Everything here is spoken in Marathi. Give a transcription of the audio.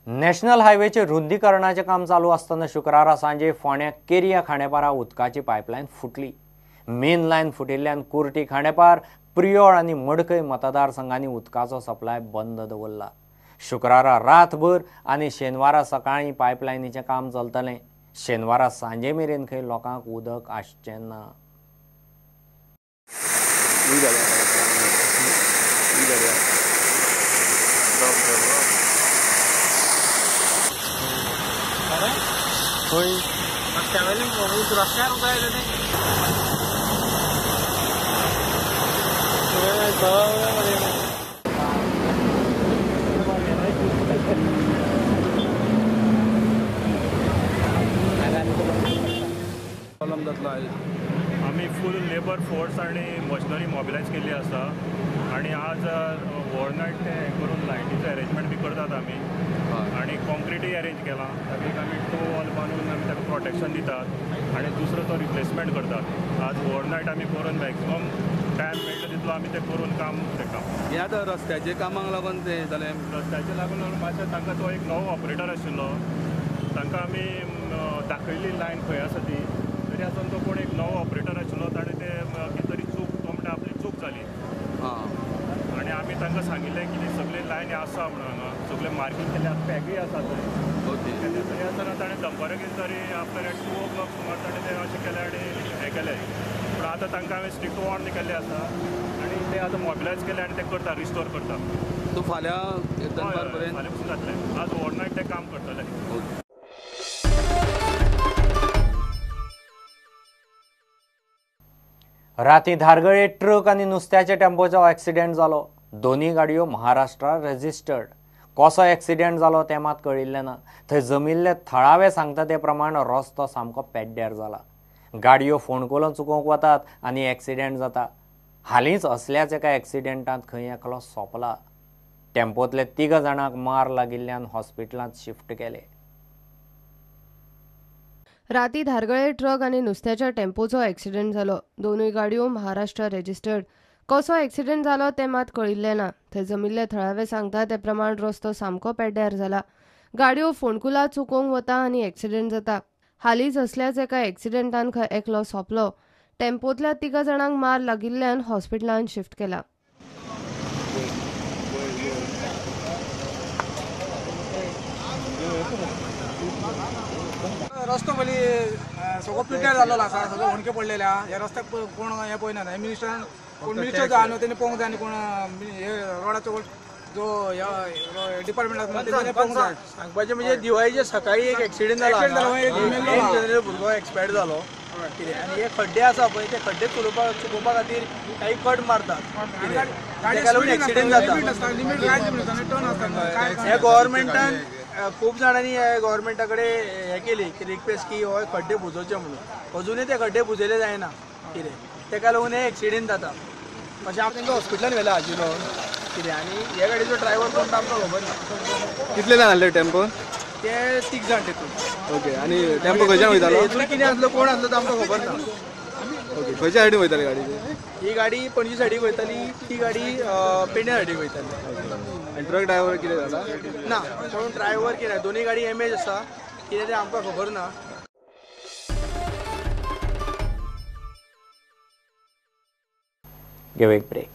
नॅशनल हायवेचे रुंदीकरणाचे काम चालू असताना शुक्रारा सांजे फोण्या केरिया खांडेपारा उदकाची पायपलायन फुटली। मेन लायन फुटिल्ल्यान कुर्टी खांडेपार प्रियोळ आणि मडकय मतदारसंघांनी उदकाचो सप्लाय बंद दवरला। शुक्रारा रातभर आणि शेनवारा सकाळी पायपलायनीचे काम चलतले। शेनवारा सांजे मेरेन खंय लोकांक उदक आसचें ना। आम्ही फुल लेबर फोर्स आणि मशिनरी मोबिलायज केली आसा आणि आज ओवरनाईट ते करून लायटीचं अरेंजमेंट बी करतात आमी आणि कॉन्क्रीटय अरेंज केला। तातूंत आमी टो वॉल बांदून आमी ताका प्रोटेक्शन दितात आणि दुसरो तो रिप्लेसमेंट करतात। आज ओवरनाईट आमी करून मॅक्सिमम टायम मेळटा तितलो आमी ते करून काम तेका ह्या रस्त्याचे कामाक लागून ते जालें। रस्त्याचे लागून मातशें तांकां तो एक नवो ऑपरेटर आशिल्लो, तांकां आमी दाखयली लायन खंय आसा ती, तरी आसून तो कोण एक नवो ऑपरेटर आशिल्लो ताणें ते कितें तरी चूक तो म्हणटा आपली चूक जाली आणि आमी तांकां सांगिल्लें की ती सगळी लायन आसा म्हणून हांगा सगळे मार्कींग केल्या पॅगूय आसा थंय। तरी आसतना ताणें दनपारां गेले तरी आफ्टर 2 o'clock सुमार ताणें तें अशें केलें आनी हें केलें। पूण आतां तांकां हांवें स्ट्रिक्ट वॉर्न केल्लें आसा आनी ते आतां मोबिलायज केले आनी ते करता, रिस्टोर करता। तूं फाल्यां दनपार पर्यंत फाल्यां पसून जातलें। आज ओवरनायट ते काम करतले। राती धारगळे ट्रक आणि नुस्त्याच्या टेम्पोचो ॲक्सिडेंट जालो। दोन्ही गाडयो महाराष्ट्रा रजिस्टर्ड। कसो ॲक्सिडेंट जालो तें मात कळिल्लें ना। थंय जमिल्ले थळावे सांगता ते प्रमाण रस्तो सामको पेड्ड्यार जाला। गाडयो फोंडकुलो चुकोवंक वतात आनी ॲक्सिडेंट जाता। हालींच असल्याच एका ॲक्सिडेंटांत खंय एकलो सोंपला। टेम्पोतले 3 जाणांक मार लागिल्ल्यान हॉस्पिटलांत शिफ्ट केले। राती धारगळे ट्रक आणि नुस्त्याच्या टेम्पोचो ॲक्सिडेंट जालो। दोनूय गाडयो महाराष्ट्र रजिस्टर्ड। कसो ॲक्सिडेंट जालो तें मात कळिल्लें ना। थंय जमिल्ले थळावे सांगता ते प्रमाण रस्तो सामको पेड्ड्यार जाला। गाडयो फोंडकुला चुकोवंक वता आनी ॲक्सिडेंट जाता। हालींच असल्याच एका ॲक्सिडेंटान खंय एकलो सोंपलो। टेम्पोतल्या 3 जाणांक मार लागिल्ल्यान हॉस्पिटलांत शिफ्ट केला। रस्तो पयली सगळो प्रिपेर जाल्लो आसा, सगळे होणके पडलेले आहा। ह्या रस्त्याक कोण हें पळयना। हे मिनिस्टरान कोण मिनिस्टर जो आहा न्हू तेणी पळोवंक जाय आनी कोण हे रोडाचो जो ह्या डिपार्टमेंट आसा तेणी पळोवंक जाय। सांगपाचें म्हणजे दिवाळीच्या सकाळी एक एक्सिडेंट जालो, भुरगो एक्सपायर जालो कितें आनी हे खड्डे आसा पळय ते खड्डे चुकोवपा खातीर काही कट मारतात ताका लागून एक्सिडेंट जाता। हे गव्हर्मेंटान खूब जाणांनी गव्हर्मेंटा कडेन हें केली की रिक्वेस्ट की हो खड्डे बुजोवचे म्हणून। अजुनूय ते खड्डे बुजयले जायना कितें, ताका लागून हे एक्सिडेंट जाता। अशें हांव तांकां हॉस्पिटलान व्हेला आजिलो कितें आनी हे गाडयेचो ड्रायव्हर कोण आमकां खबर ना। कितले जाण आसले टेम्पो? ते 3 जाण तेतून। ओके, आनी टेम्पो खंयच्यान वयतालो? कितें आसलो कोण आसलो तो आमकां खबर ना। ओके, खंयच्या सायडीन वयताली गाडी? ही गाडी पणजी सायडीक वयताली, ती गाडी पेडण्या सायडीक वयताली। आनी ट्रक ड्रायव्हर कितें जाला? ना, कोण ड्रायव्हर कितें दोन्ही गाडी एमएज आसा कितें तें आमकां खबर ना। गिव एक ब्रेक।